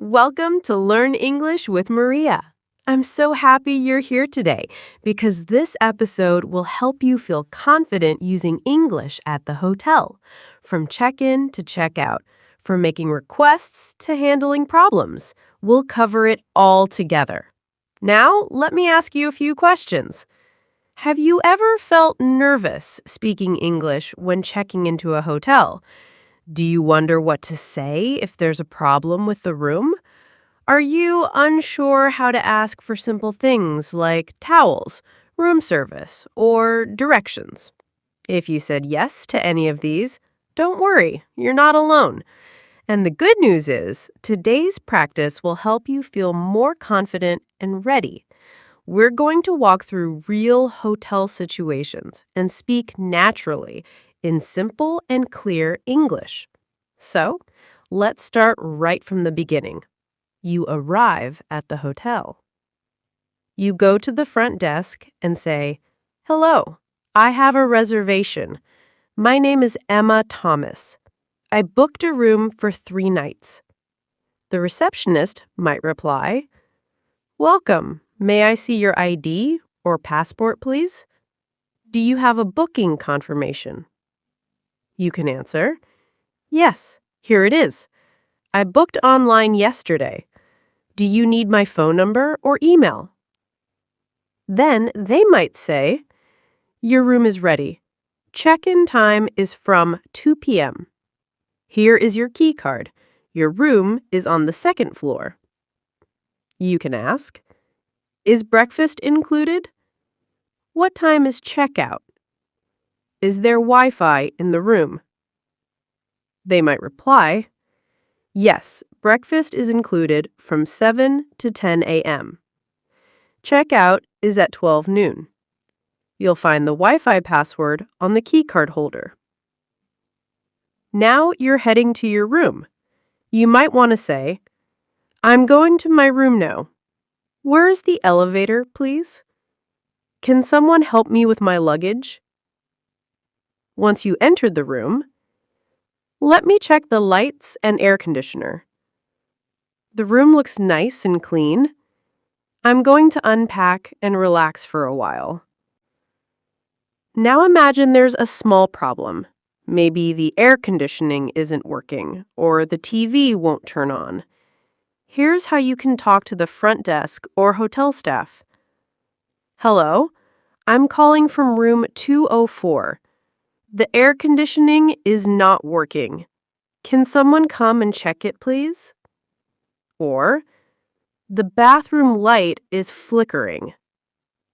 Welcome to Learn English with Maria. I'm so happy you're here today because this episode will help you feel confident using English at the hotel, from check-in to check-out, from making requests to handling problems. We'll cover it all together. Now, let me ask you a few questions. Have you ever felt nervous speaking English when checking into a hotel? Do you wonder what to say if there's a problem with the room? Are you unsure how to ask for simple things like towels, room service, or directions? If you said yes to any of these, don't worry, you're not alone. And the good news is, today's practice will help you feel more confident and ready. We're going to walk through real hotel situations and speak naturally in simple and clear English. So, let's start right from the beginning. You arrive at the hotel. You go to the front desk and say, "Hello, I have a reservation. My name is Emma Thomas. I booked a room for 3 nights." The receptionist might reply, "Welcome. May I see your ID or passport, please? Do you have a booking confirmation?" You can answer, "Yes, here it is. I booked online yesterday. Do you need my phone number or email?" Then they might say, "Your room is ready. Check-in time is from 2 p.m. Here is your key card. Your room is on the 2nd floor." You can ask, "Is breakfast included? What time is checkout? Is there Wi-Fi in the room?" They might reply, "Yes, breakfast is included from 7 to 10 a.m. Checkout is at 12 noon. You'll find the Wi-Fi password on the key card holder." Now you're heading to your room. You might want to say, "I'm going to my room now. Where is the elevator, please? Can someone help me with my luggage?" Once you entered the room, let me check the lights and air conditioner. The room looks nice and clean. I'm going to unpack and relax for a while. Now imagine there's a small problem. Maybe the air conditioning isn't working, or the TV won't turn on. Here's how you can talk to the front desk or hotel staff. "Hello, I'm calling from room 204. The air conditioning is not working. Can someone come and check it, please?" Or, "The bathroom light is flickering.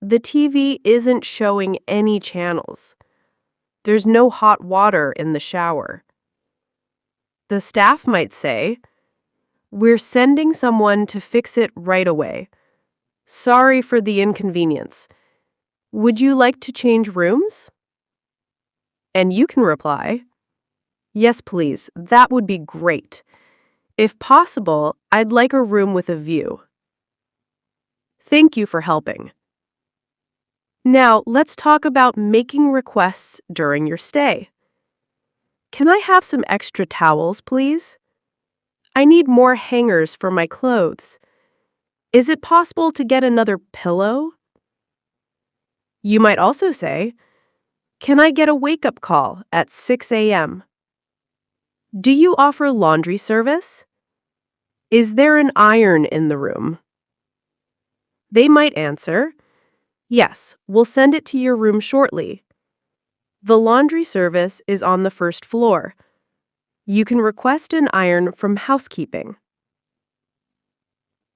The TV isn't showing any channels. There's no hot water in the shower." The staff might say, "We're sending someone to fix it right away. Sorry for the inconvenience. Would you like to change rooms?" And you can reply, "Yes, please. That would be great. If possible, I'd like a room with a view. Thank you for helping." Now, let's talk about making requests during your stay. "Can I have some extra towels, please? I need more hangers for my clothes. Is it possible to get another pillow?" You might also say, "Can I get a wake-up call at 6 a.m.? Do you offer laundry service? Is there an iron in the room?" They might answer, "Yes, we'll send it to your room shortly. The laundry service is on the 1st floor. You can request an iron from housekeeping."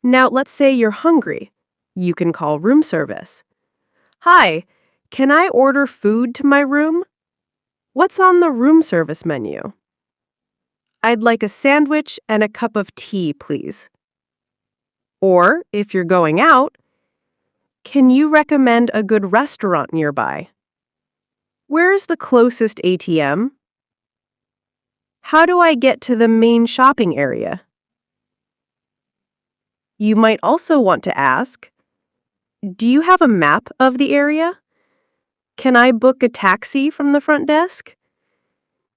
Now, let's say you're hungry. You can call room service. "Hi, can I order food to my room? What's on the room service menu?" "I'd like a sandwich and a cup of tea, please." Or, if you're going out, "Can you recommend a good restaurant nearby? Where is the closest ATM? How do I get to the main shopping area?" You might also want to ask, "Do you have a map of the area? Can I book a taxi from the front desk?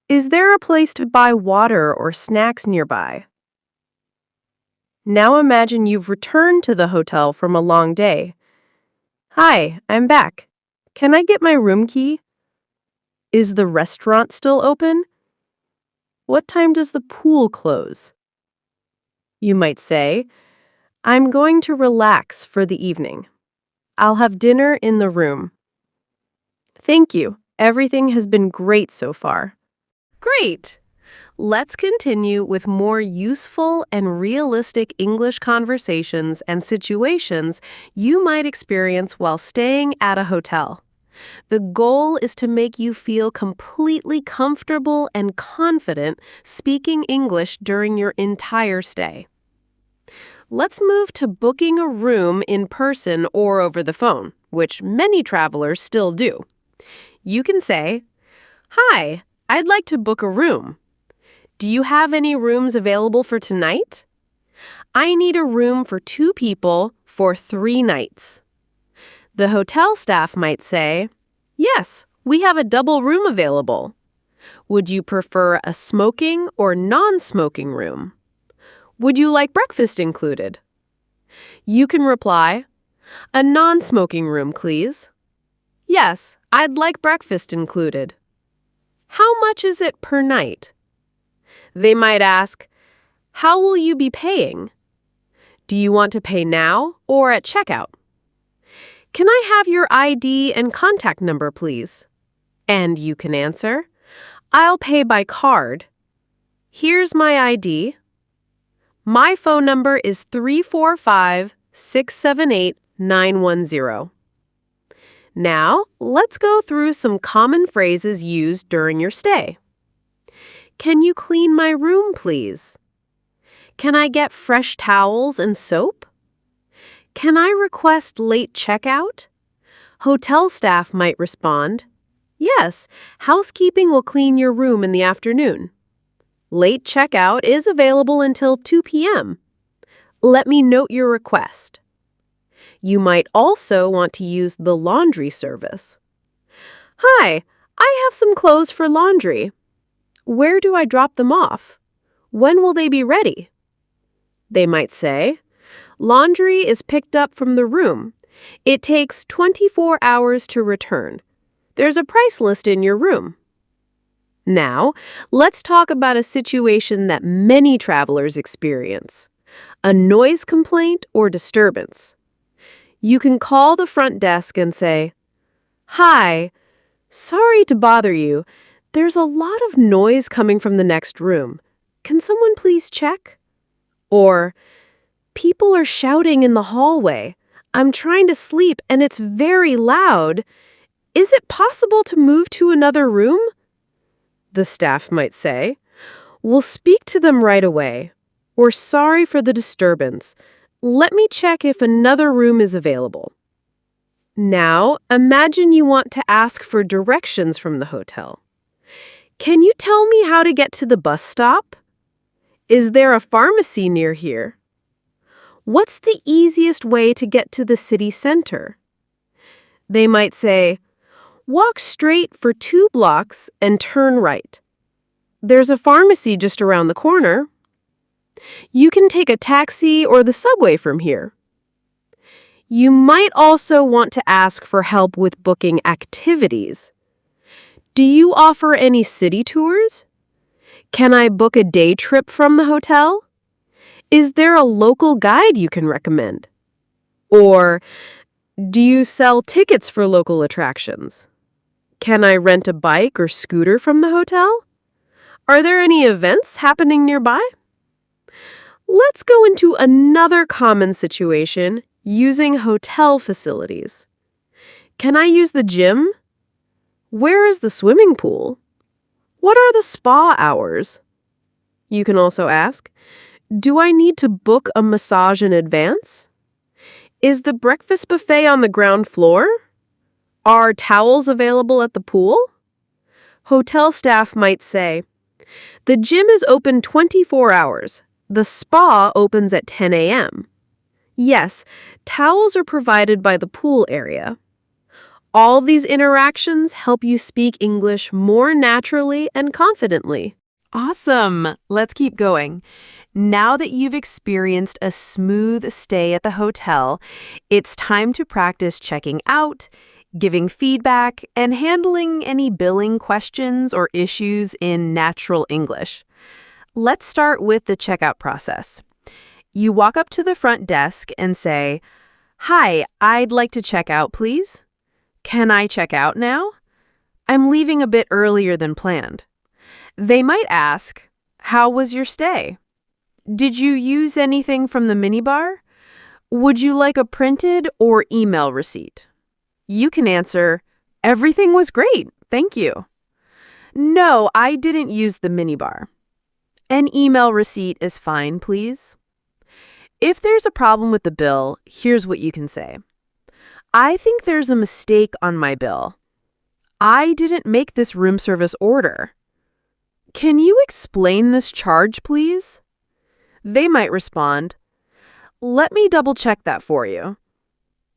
Is there a place to buy water or snacks nearby?" Now imagine you've returned to the hotel from a long day. Hi, I'm back. Can I get my room key? Is the restaurant still open? What time does the pool close? You might say, I'm going to relax for the evening. I'll have dinner in the room. Thank you. Everything has been great so far. Great! Let's continue with more useful and realistic English conversations and situations you might experience while staying at a hotel. The goal is to make you feel completely comfortable and confident speaking English during your entire stay. Let's move to booking a room in person or over the phone, which many travelers still do. You can say, Hi, I'd like to book a room. Do you have any rooms available for tonight? I need a room for 2 people for 3 nights. The hotel staff might say, Yes, we have a double room available. Would you prefer a smoking or non-smoking room? Would you like breakfast included? You can reply, A non-smoking room, please. Yes, I'd like breakfast included. How much is it per night? They might ask, How will you be paying? Do you want to pay now or at checkout? Can I have your ID and contact number, please? And you can answer, I'll pay by card. Here's my ID. My phone number is 345-678-910. Now, let's go through some common phrases used during your stay. Can you clean my room, please? Can I get fresh towels and soap? Can I request late checkout? Hotel staff might respond, Yes, housekeeping will clean your room in the afternoon. Late checkout is available until 2 p.m. Let me note your request. You might also want to use the laundry service. Hi, I have some clothes for laundry. Where do I drop them off? When will they be ready? They might say, Laundry is picked up from the room. It takes 24 hours to return. There's a price list in your room. Now, let's talk about a situation that many travelers experience: a noise complaint or disturbance. You can call the front desk and say, Hi, sorry to bother you. There's a lot of noise coming from the next room. Can someone please check? Or, People are shouting in the hallway. I'm trying to sleep and it's very loud. Is it possible to move to another room? The staff might say, We'll speak to them right away. We're sorry for the disturbance. Let me check if another room is available. Now, imagine you want to ask for directions from the hotel. Can you tell me how to get to the bus stop? Is there a pharmacy near here? What's the easiest way to get to the city center? They might say, Walk straight for 2 blocks and turn right. There's a pharmacy just around the corner. You can take a taxi or the subway from here. You might also want to ask for help with booking activities. Do you offer any city tours? Can I book a day trip from the hotel? Is there a local guide you can recommend? Or, do you sell tickets for local attractions? Can I rent a bike or scooter from the hotel? Are there any events happening nearby? Let's go into another common situation using hotel facilities. Can I use the gym? Where is the swimming pool? What are the spa hours? You can also ask, Do I need to book a massage in advance? Is the breakfast buffet on the ground floor? Are towels available at the pool? Hotel staff might say, The gym is open 24 hours. The spa opens at 10 a.m. Yes, towels are provided by the pool area. All these interactions help you speak English more naturally and confidently. Awesome. Let's keep going. Now that you've experienced a smooth stay at the hotel, it's time to practice checking out, giving feedback, and handling any billing questions or issues in natural English. Let's start with the checkout process. You walk up to the front desk and say, "Hi, I'd like to check out, please. Can I check out now? I'm leaving a bit earlier than planned." They might ask, "How was your stay? Did you use anything from the minibar? Would you like a printed or email receipt?" You can answer, "Everything was great, thank you." "No, I didn't use the minibar. An email receipt is fine, please." If there's a problem with the bill, here's what you can say. "I think there's a mistake on my bill. I didn't make this room service order. Can you explain this charge, please?" They might respond, "Let me double-check that for you.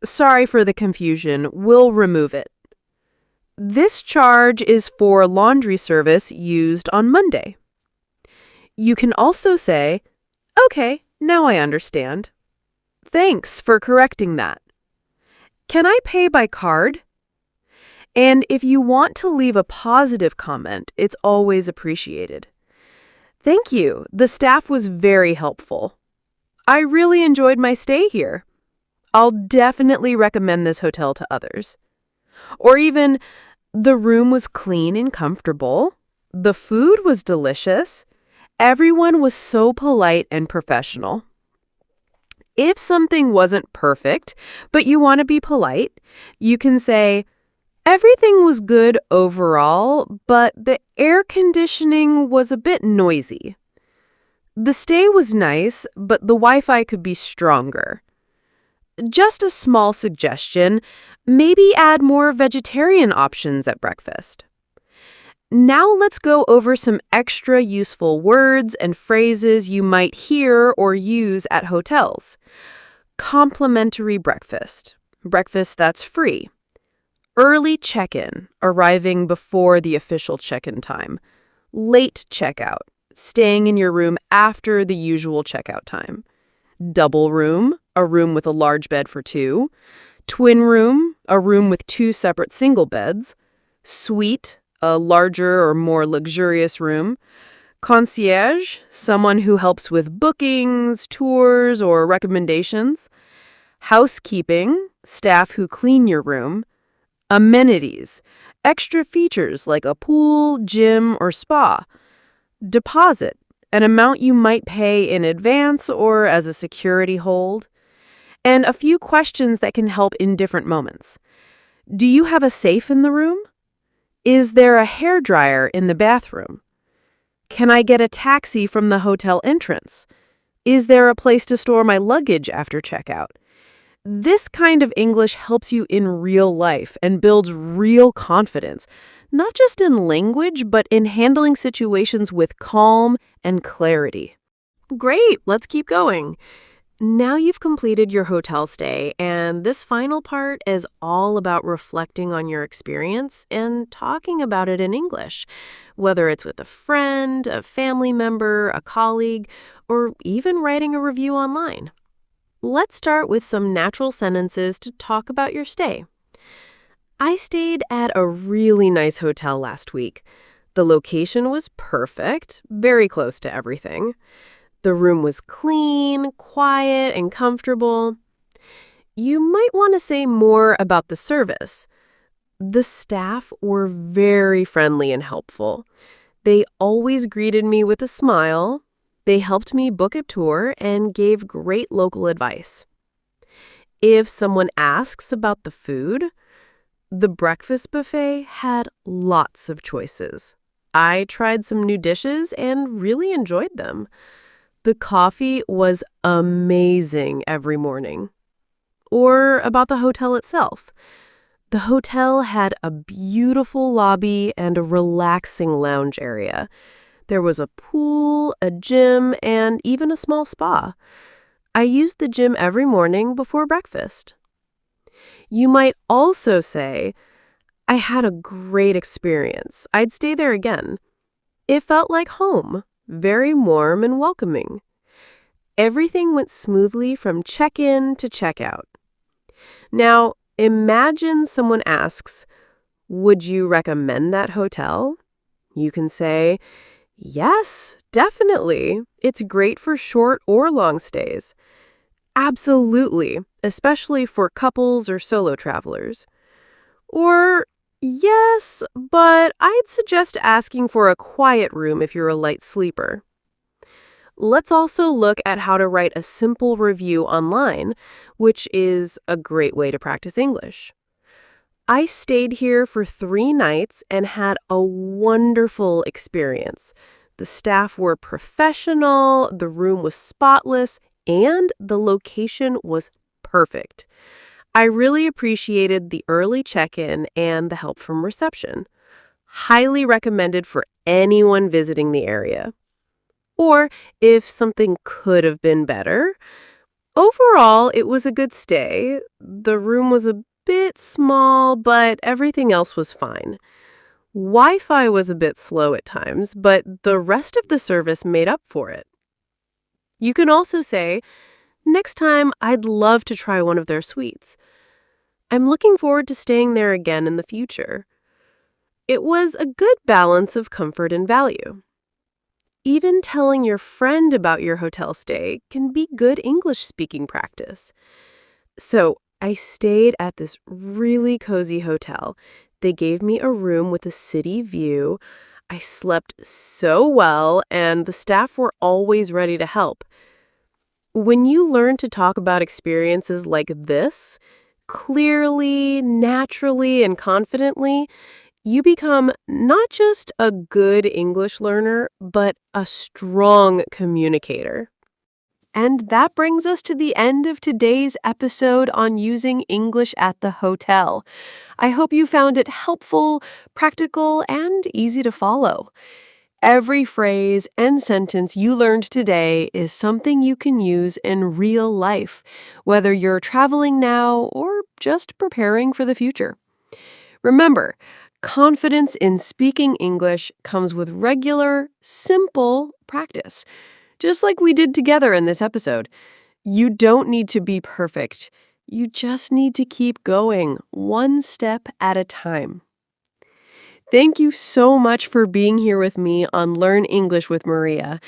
Sorry for the confusion, we'll remove it. This charge is for laundry service used on Monday." You can also say, "Okay, now I understand. Thanks for correcting that. Can I pay by card?" And if you want to leave a positive comment, it's always appreciated. "Thank you. The staff was very helpful. I really enjoyed my stay here. I'll definitely recommend this hotel to others." Or even, "The room was clean and comfortable. The food was delicious. Everyone was so polite and professional." If something wasn't perfect, but you want to be polite, you can say, "Everything was good overall, but the air conditioning was a bit noisy. The stay was nice, but the Wi-Fi could be stronger. Just a small suggestion, maybe add more vegetarian options at breakfast." Now let's go over some extra useful words and phrases you might hear or use at hotels. Complimentary breakfast, breakfast that's free. Early check-in, arriving before the official check-in time. Late checkout, staying in your room after the usual checkout time. Double room, a room with a large bed for two. Twin room, a room with two separate single beds. Suite, a larger or more luxurious room. Concierge, someone who helps with bookings, tours, or recommendations. Housekeeping, staff who clean your room. Amenities, extra features like a pool, gym, or spa. Deposit, an amount you might pay in advance or as a security hold. And a few questions that can help in different moments. Do you have a safe in the room? Is there a hairdryer in the bathroom? Can I get a taxi from the hotel entrance? Is there a place to store my luggage after checkout? This kind of English helps you in real life and builds real confidence, not just in language, but in handling situations with calm and clarity. Great, let's keep going. Now you've completed your hotel stay, and this final part is all about reflecting on your experience and talking about it in English, whether it's with a friend, a family member, a colleague, or even writing a review online. Let's start with some natural sentences to talk about your stay. I stayed at a really nice hotel last week. The location was perfect, very close to everything. The room was clean, quiet, and comfortable. You might want to say more about the service. The staff were very friendly and helpful. They always greeted me with a smile. They helped me book a tour and gave great local advice. If someone asks about the food, the breakfast buffet had lots of choices. I tried some new dishes and really enjoyed them. The coffee was amazing every morning. Or about the hotel itself. The hotel had a beautiful lobby and a relaxing lounge area. There was a pool, a gym, and even a small spa. I used the gym every morning before breakfast. You might also say, I had a great experience. I'd stay there again. It felt like home, very warm and welcoming. Everything went smoothly from check-in to check-out. Now, imagine someone asks, "Would you recommend that hotel?" You can say, "Yes, definitely. It's great for short or long stays." Absolutely, especially for couples or solo travelers. Or, "Yes, but I'd suggest asking for a quiet room if you're a light sleeper." Let's also look at how to write a simple review online, which is a great way to practice English. I stayed here for 3 nights and had a wonderful experience. The staff were professional, the room was spotless, and the location was perfect. I really appreciated the early check-in and the help from reception. Highly recommended for anyone visiting the area. Or if something could have been better, overall, it was a good stay. The room was a bit small, but everything else was fine. Wi-Fi was a bit slow at times, but the rest of the service made up for it. You can also say, "Next time, I'd love to try one of their suites. I'm looking forward to staying there again in the future." It was a good balance of comfort and value. Even telling your friend about your hotel stay can be good English speaking practice. So, I stayed at this really cozy hotel. They gave me a room with a city view. I slept so well, and the staff were always ready to help. When you learn to talk about experiences like this, clearly, naturally, and confidently, you become not just a good English learner, but a strong communicator. And that brings us to the end of today's episode on using English at the hotel. I hope you found it helpful, practical, and easy to follow. Every phrase and sentence you learned today is something you can use in real life, whether you're traveling now or just preparing for the future. Remember, confidence in speaking English comes with regular, simple practice, just like we did together in this episode. You don't need to be perfect. You just need to keep going, one step at a time. Thank you so much for being here with me on Learn English with Maria.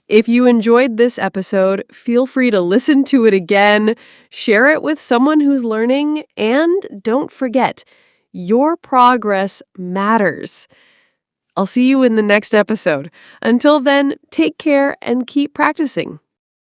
If you enjoyed this episode, feel free to listen to it again, share it with someone who's learning, and don't forget, your progress matters. I'll see you in the next episode. Until then, take care and keep practicing.